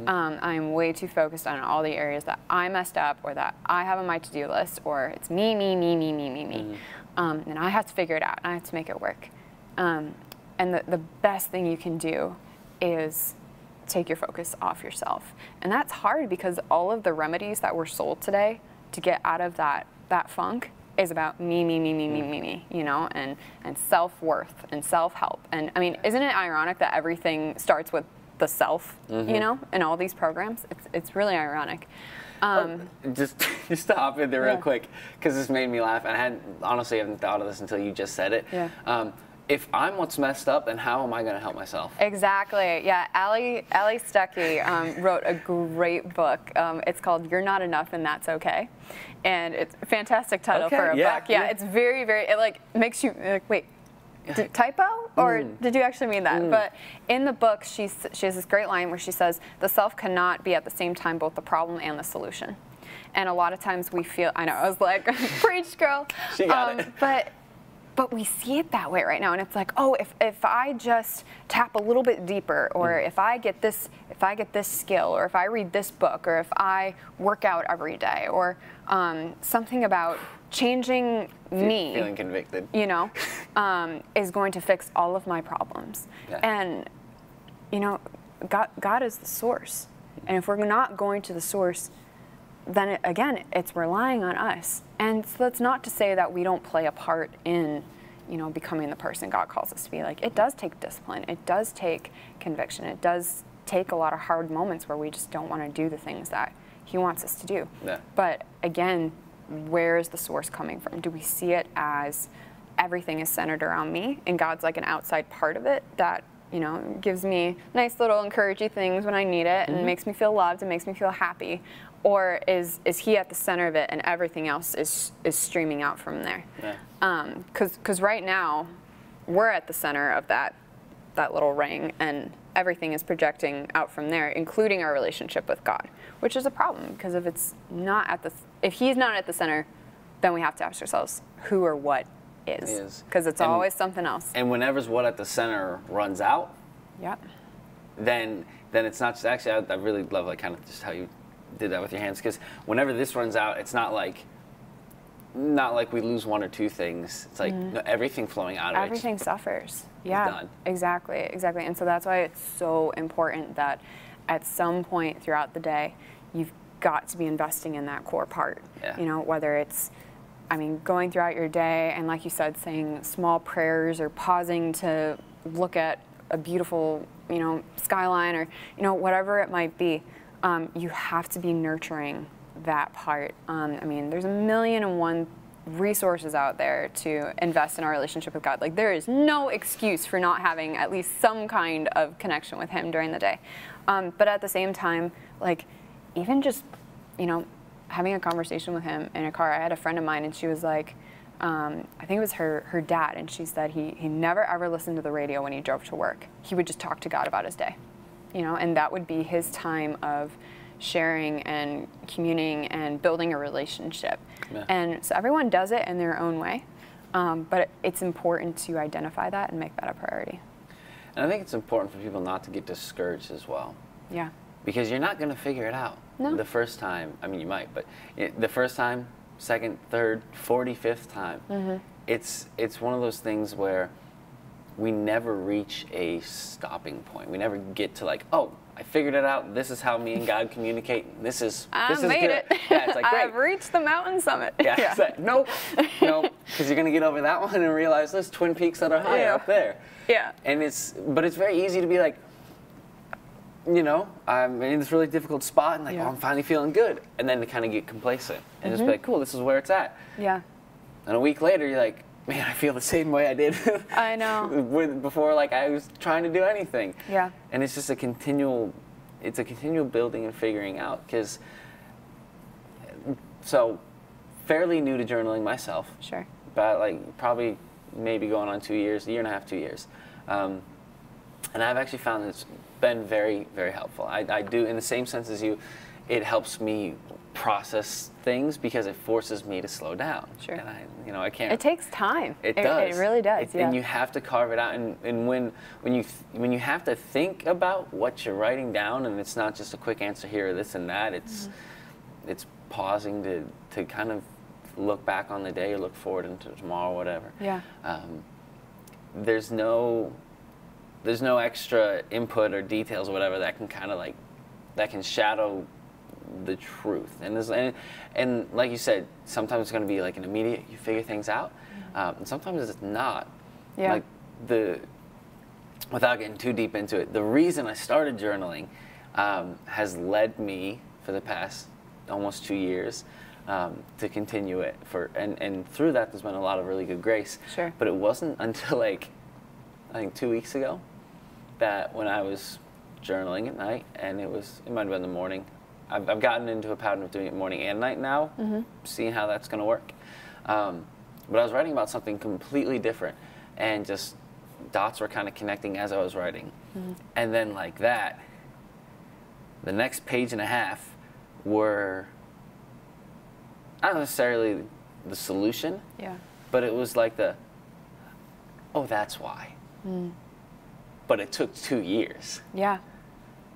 I'm way too focused on all the areas that I messed up or that I have on my to-do list, or it's me, me, me, me, me, me, me. And I have to figure it out. I have to make it work. And the best thing you can do is take your focus off yourself. And that's hard because all of the remedies that were sold today to get out of that funk is about me, me, me, me, me, me, me, you know, and self-worth and self-help. And I mean, isn't it ironic that everything starts with the self, you know, in all these programs? It's really ironic. Just to hop in there real quick, because this made me laugh, and I honestly haven't thought of this until you just said it. Yeah. If I'm what's messed up, then how am I going to help myself? Exactly. Yeah. Ali Stuckey wrote a great book. It's called "You're Not Enough and That's Okay," and it's a fantastic title for a book. Yeah. It's very, very. It like makes you like, wait. Typo, or did you actually mean that? But in the book, she has this great line where she says, the self cannot be at the same time both the problem and the solution. And a lot of times we feel, I know, I was like, preach, girl. She got it. But we see it that way right now, and it's like, oh, if I just tap a little bit deeper, or if I get this skill, or if I read this book, or if I work out every day, or something about changing me, feeling convicted, you know, is going to fix all of my problems. Yeah. And you know, God is the source, and if we're not going to the source, then again, it's relying on us. And so that's not to say that we don't play a part in, you know, becoming the person God calls us to be. Like, it does take discipline. It does take conviction. It does take a lot of hard moments where we just don't want to do the things that He wants us to do. Yeah. But again, where is the source coming from? Do we see it as everything is centered around me, and God's like an outside part of it that, you know, gives me nice little encouraging things when I need it and makes me feel loved and makes me feel happy? Or is He at the center of it, and everything else is streaming out from there? Yeah. Because right now, we're at the center of that little ring, and everything is projecting out from there, including our relationship with God, which is a problem. Because if He's not at the center, then we have to ask ourselves who or what is. Because it's always something else. And whenever's what at the center runs out, then it's not just, actually, I really love like kind of just how you did that with your hands, because whenever this runs out, it's not like we lose one or two things. It's like no, everything flowing out of it. Everything suffers. Yeah, done. Exactly. And so that's why it's so important that at some point throughout the day, you've got to be investing in that core part. Yeah. You know, whether it's, I mean, going throughout your day and, like you said, saying small prayers, or pausing to look at a beautiful, you know, skyline, or, you know, whatever it might be. You have to be nurturing that part. I mean, there's 1,000,001 resources out there to invest in our relationship with God. Like, there is no excuse for not having at least some kind of connection with Him during the day. But at the same time, like, even just, you know, having a conversation with Him in a car. I had a friend of mine, and she was like, I think it was her dad, and she said he never ever listened to the radio when he drove to work. He would just talk to God about his day. You know, and that would be his time of sharing and communing and building a relationship. Yeah. And so everyone does it in their own way, but it's important to identify that and make that a priority. And I think it's important for people not to get discouraged as well. Yeah. Because you're not going to figure it out the first time. I mean, you might, but the first time, second, third, 45th time, it's one of those things where we never reach a stopping point. We never get to like, oh, I figured it out. This is how me and God communicate. This is made good. it. Yeah, it's like, great. I've reached the mountain summit. Yeah, it's like, nope, because you're gonna get over that one and realize there's Twin Peaks that are higher up there. Yeah. And but it's very easy to be like, you know, I'm in this really difficult spot, and like, oh, I'm finally feeling good, and then to kind of get complacent and just be like, cool, this is where it's at. Yeah. And a week later, you're like, man, I feel the same way I did. I know. Before, like, I was trying to do anything. Yeah. And it's just a continual building and figuring out. Because, so, fairly new to journaling myself. Sure. But like probably maybe going on 2 years, a year and a half, 2 years. And I've actually found it's been very, very helpful. I do, in the same sense as you, it helps me process things because it forces me to slow down. Sure. And I can't. It takes time. It does. It really does. And you have to carve it out. And when you have to think about what you're writing down, and it's not just a quick answer here or this and that. It's pausing to kind of look back on the day or look forward into tomorrow, whatever. Yeah. There's no extra input or details or whatever that can kind of that can shadow the truth. And like you said, sometimes it's going to be like an immediate, you figure things out, and sometimes it's not. Yeah. Like without getting too deep into it, the reason I started journaling has led me for the past almost 2 years to continue it and through that there's been a lot of really good grace. Sure. But it wasn't until I think 2 weeks ago that when I was journaling at night, and it might have been the morning. I've gotten into a pattern of doing it morning and night now, seeing how that's going to work. But I was writing about something completely different, and just dots were kind of connecting as I was writing. And then like that, the next page and a half were not necessarily the solution, but it was like oh, that's why. But it took 2 years. Yeah.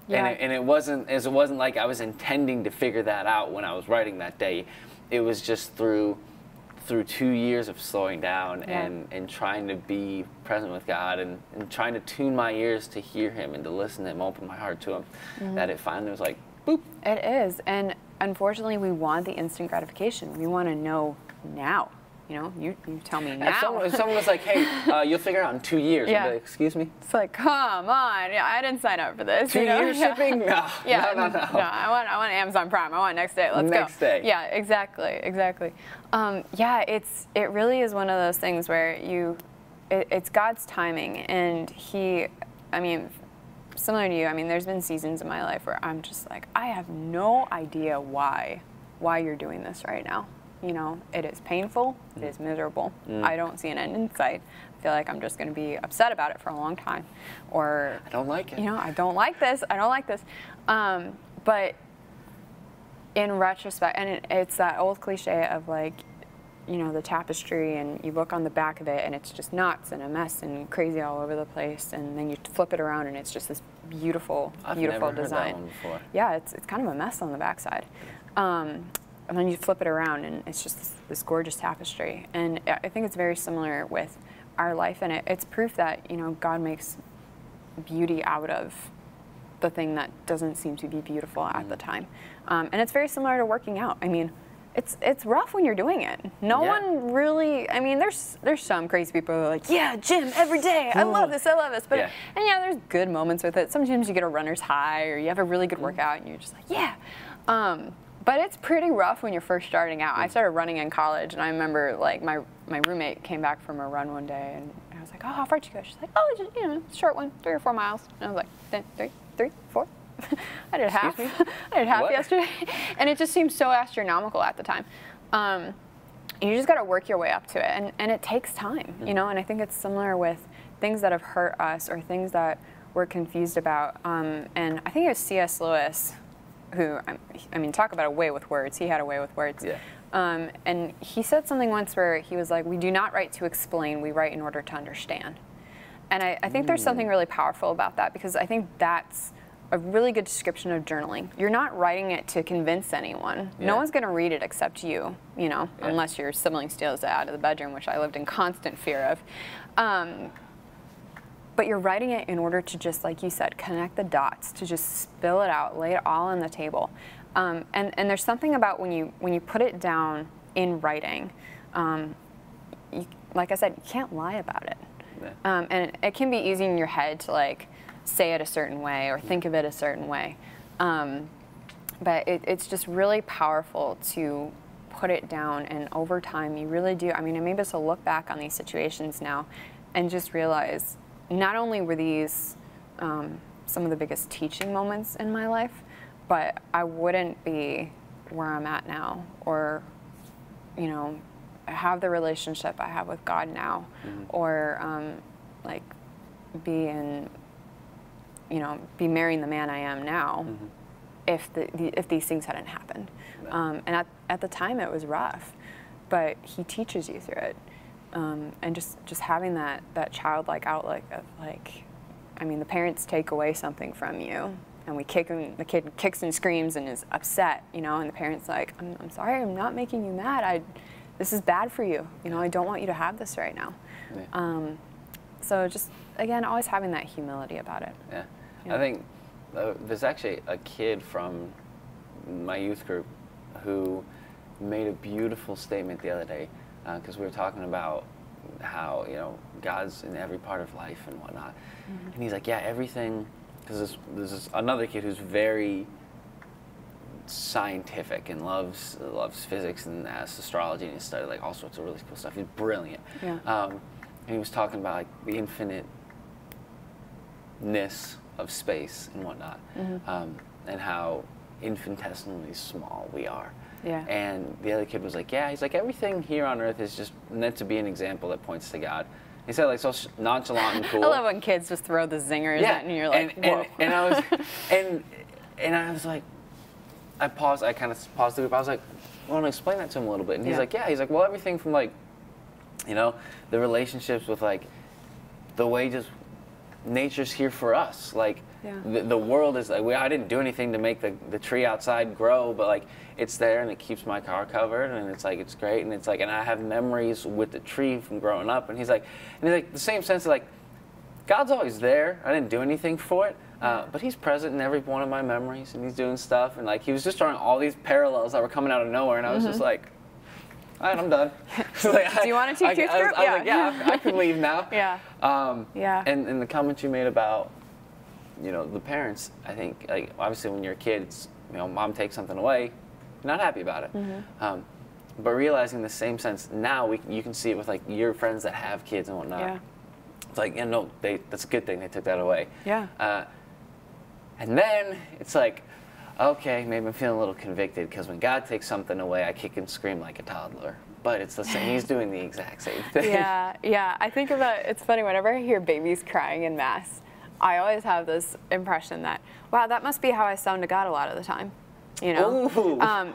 And it wasn't like I was intending to figure that out when I was writing that day. It was just through 2 years of slowing down and trying to be present with God and trying to tune my ears to hear Him and to listen to Him, open my heart to Him, that it finally was like, boop. It is. And unfortunately, we want the instant gratification. We want to know now. You know, you tell me now. If someone was like, hey, you'll figure it out in 2 years. Yeah. I'd be like, excuse me? It's like, come on. Yeah, I didn't sign up for this. 2 years shipping? No. Yeah. No. No, I want Amazon Prime. I want next day. Let's go. Next day. Yeah, exactly. Yeah, it really is one of those things where it's God's timing, and similar to you, there's been seasons in my life where I'm just like, I have no idea why you're doing this right now. You know, it is painful, it is miserable. I don't see an end in sight. I feel like I'm just going to be upset about it for a long time. Or, I don't like it. You know, I don't like this. But in retrospect, and it's that old cliche of like, you know, the tapestry, and you look on the back of it and it's just knots and a mess and crazy all over the place, and then you flip it around and it's just this beautiful I've never design. heard that one before. Yeah, it's kind of a mess on the backside. And then you flip it around and it's just this gorgeous tapestry. And I think it's very similar with our life, and it's proof that, you know, God makes beauty out of the thing that doesn't seem to be beautiful at the time. And it's very similar to working out. It's rough when you're doing it. No one really, there's some crazy people who are like, yeah, gym every day. I love this. But, and there's good moments with it. Sometimes you get a runner's high, or you have a really good workout and you're just like, yeah. But it's pretty rough when you're first starting out. I started running in college, and I remember like my roommate came back from a run one day, and I was like, oh, how far did you go? She's like, oh, just, short one, 3 or 4 miles. And I was like, 3, 4? I did half. I did half yesterday, and it just seemed so astronomical at the time. You just got to work your way up to it, and it takes time, you know. And I think it's similar with things that have hurt us or things that we're confused about. And I think it was C.S. Lewis, who, talk about a way with words. He had a way with words. Yeah. And he said something once where he was like, we do not write to explain, we write in order to understand. And I think there's something really powerful about that, because I think that's a really good description of journaling. You're not writing it to convince anyone. Yeah. No one's going to read it except you, unless your sibling steals it out of the bedroom, which I lived in constant fear of. But you're writing it in order to just, like you said, connect the dots, to just spill it out, lay it all on the table. And there's something about when you put it down in writing, like I said, you can't lie about it. Yeah. And it can be easy in your head to like say it a certain way or think of it a certain way. But it's just really powerful to put it down, and over time you really do. I'm able to look back on these situations now and just realize not only were these some of the biggest teaching moments in my life, but I wouldn't be where I'm at now, or have the relationship I have with God now, or be marrying the man I am now, if these things hadn't happened. And at the time it was rough, but he teaches you through it. And just having that childlike outlook of like, I mean, the parents take away something from you, and we kick him, the kid kicks and screams and is upset, you know, and the parent's like, I'm sorry, I'm not making you mad. This is bad for you. You know, I don't want you to have this right now. Yeah. So just, again, always having that humility about it. Yeah. I think there's actually a kid from my youth group who made a beautiful statement the other day, because we were talking about how, you know, God's in every part of life and whatnot. Mm-hmm. And he's like, yeah, everything, because there's another kid who's very scientific and loves physics and astrology, and he studied like all sorts of really cool stuff. He's brilliant. Yeah. And he was talking about like the infiniteness of space and whatnot, mm-hmm. And how infinitesimally small we are. Yeah. And the other kid was like, yeah, he's like, everything here on earth is just meant to be an example that points to God. He said, like, so nonchalant and cool. I love when kids just throw the zingers at, and you're like, whoa. And I was, and I was like, I kind of paused the group. I was like, I want to explain that to him a little bit. And he's like, yeah. He's like, well, everything from like, you know, the relationships with like, the way just nature's here for us. Like, the world is like, I didn't do anything to make the tree outside grow, but like, it's there and it keeps my car covered, and it's like, it's great, and it's like, and I have memories with the tree from growing up. And he's like, the same sense of like, God's always there. I didn't do anything for it, but he's present in every one of my memories, and he's doing stuff. And like, he was just drawing all these parallels that were coming out of nowhere, and I was just like, all right, I'm done. Like, do you want to teach youth group? I was like, yeah, I can leave now. Yeah. And the comment you made about, you know, the parents, I think, like, obviously when you're a kid, it's, you know, mom takes something away, you're not happy about it. Mm-hmm. But realizing the same sense now, you can see it with like your friends that have kids and whatnot. Yeah. It's like, yeah, no, that's a good thing they took that away. Yeah. And then it's like, okay, maybe I'm feeling a little convicted, because when God takes something away, I kick and scream like a toddler. But it's the same. He's doing the exact same thing. Yeah. I think about, it's funny, whenever I hear babies crying in mass, I always have this impression that, wow, that must be how I sound to God a lot of the time. You know,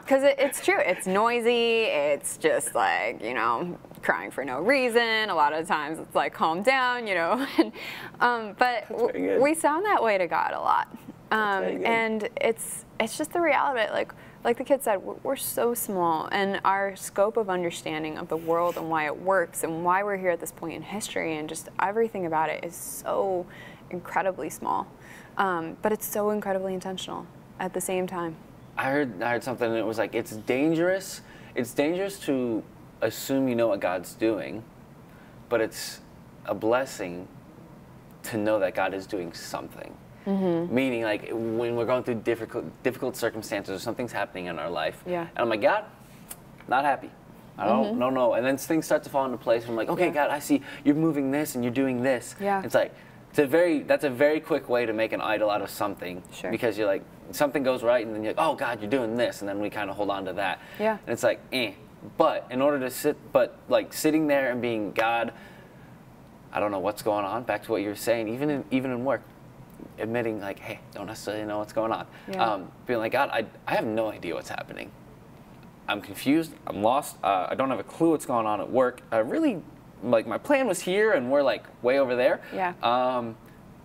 because it's true. It's noisy. It's just like, you know, crying for no reason. A lot of times it's like, calm down, you know. But we sound that way to God a lot. And it's just the reality of it. Like the kid said, we're so small, and our scope of understanding of the world and why it works and why we're here at this point in history and just everything about it is so incredibly small. But it's so incredibly intentional at the same time. I heard something, and it was like, it's dangerous to assume you know what God's doing, but it's a blessing to know that God is doing something. Mm-hmm. Meaning, like, when we're going through difficult circumstances or something's happening in our life, and I'm like, God, not happy. I don't know. And then things start to fall into place. I'm like, okay, God, I see you're moving this and you're doing this. Yeah. It's like, that's a very quick way to make an idol out of something. Sure. Because you're like, something goes right, and then you're like, oh God, you're doing this, and then we kind of hold on to that. Yeah. And it's like, But in order to sitting there and being, God, I don't know what's going on. Back to what you were saying, even in work, admitting like, hey, don't necessarily know what's going on. Yeah. Being like, God, I have no idea what's happening. I'm confused. I'm lost. I don't have a clue what's going on at work. Like, my plan was here, and we're like way over there. Yeah.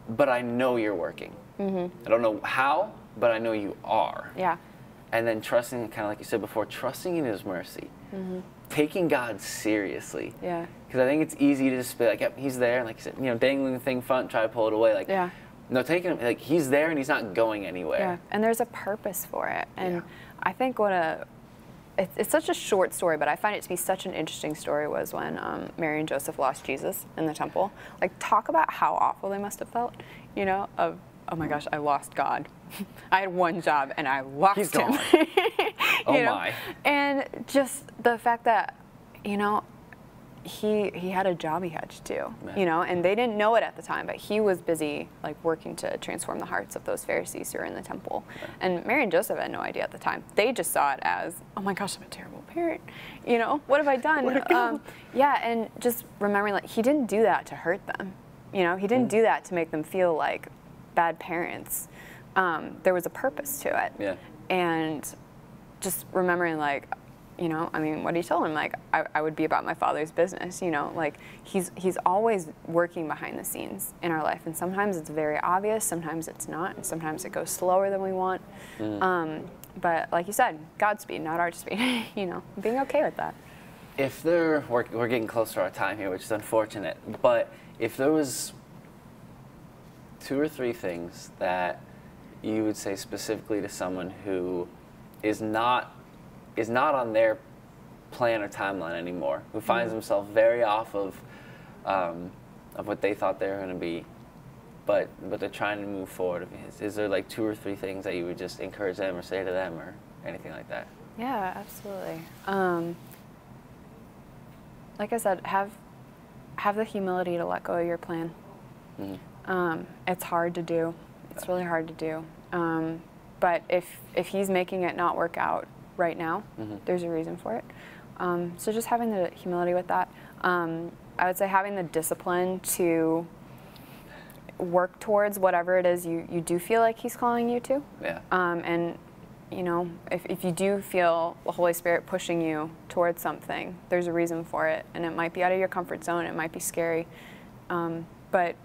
But I know you're working. Mm-hmm. I don't know how, but I know you are. Yeah. And then trusting, kind of like you said before, trusting in His mercy. Mm-hmm. Taking God seriously. Yeah. Because I think it's easy to just be like, yep, He's there, and like you said, you know, dangling the thing front, try to pull it away. Like, yeah. No, taking Him, like, He's there and He's not going anywhere. Yeah. And there's a purpose for it. And I think it's such a short story, but I find it to be such an interesting story, was when Mary and Joseph lost Jesus in the temple. Like, talk about how awful they must have felt, you know, of, oh my gosh, I lost God. I had one job and I lost He's Him. Gone. Oh my. And just the fact that, you know, he had a job he had to do, you know, and they didn't know it at the time, but he was busy like working to transform the hearts of those Pharisees who were in the temple. Yeah. And Mary and Joseph had no idea at the time. They just saw it as, oh my gosh, I'm a terrible parent. You know, what have I done? Yeah, and just remembering, like, He didn't do that to hurt them. You know, He didn't do that to make them feel like bad parents. there was a purpose to it. Yeah. And just remembering, like, you know, I mean, what he told him, like, I would be about my Father's business, you know, like, he's always working behind the scenes in our life. And sometimes it's very obvious, sometimes it's not, and sometimes it goes slower than we want. But like you said, God's speed, not our speed, you know, being okay with that. If we're getting close to our time here, which is unfortunate, but if there was 2 or 3 things that you would say specifically to someone who is not on their plan or timeline anymore, who finds themselves very off of what they thought they were going to be, but they're trying to move forward. Is there like 2 or 3 things that you would just encourage them or say to them or anything like that? Yeah, absolutely. Like I said, have the humility to let go of your plan. It's hard to do. It's really hard to do. But if he's making it not work out right now, there's a reason for it. So just having the humility with that. I would say having the discipline to work towards whatever it is you do feel like he's calling you to. Yeah. And you know, if you do feel the Holy Spirit pushing you towards something, there's a reason for it. And it might be out of your comfort zone, it might be scary. But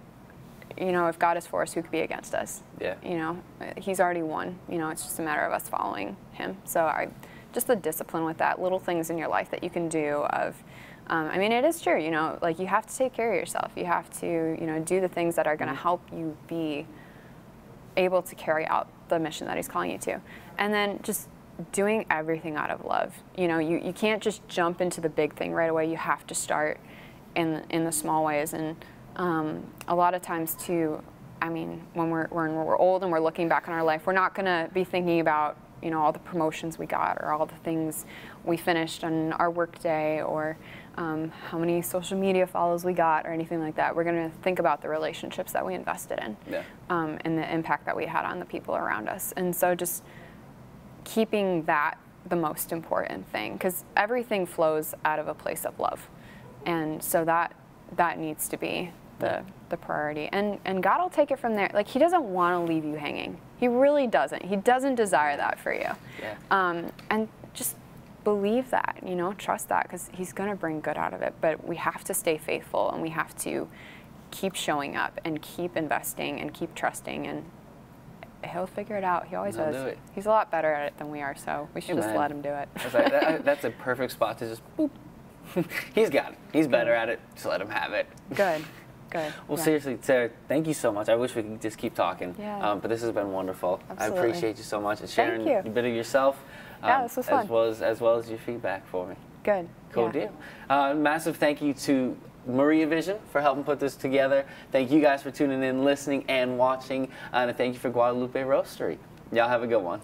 you know, if God is for us, who could be against us? Yeah. You know, he's already won. You know, it's just a matter of us following him. So just the discipline with that, little things in your life that you can do of, I mean, it is true, you know, like you have to take care of yourself. You have to, you know, do the things that are going to help you be able to carry out the mission that he's calling you to. And then just doing everything out of love. You know, you can't just jump into the big thing right away. You have to start in the small ways. And a lot of times too, I mean, when we're old and we're looking back on our life, we're not going to be thinking about, you know, all the promotions we got or all the things we finished on our work day or how many social media follows we got or anything like that. We're going to think about the relationships that we invested in, and the impact that we had on the people around us. And so just keeping that the most important thing, because everything flows out of a place of love. And so that needs to be the priority. And God will take it from there. Like, he doesn't want to leave you hanging. He really doesn't. He doesn't desire that for you. Yeah. And just believe that, you know, trust that, because he's going to bring good out of it. But we have to stay faithful, and we have to keep showing up and keep investing and keep trusting, and he'll figure it out. He always does. Do it. He's a lot better at it than we are, so we should just let him do it. That's a perfect spot to just boop. He's got it. He's better at it. Just let him have it. Good. Good. Well, seriously, Sarah, thank you so much. I wish we could just keep talking. Yeah. But this has been wonderful. Absolutely. I appreciate you so much and sharing a bit of yourself. Yeah, this was fun. As well as your feedback for me. Good. Cool deal. Massive thank you to Maria Vision for helping put this together. Thank you guys for tuning in, listening, and watching. And thank you for Guadalupe Roastery. Y'all have a good one.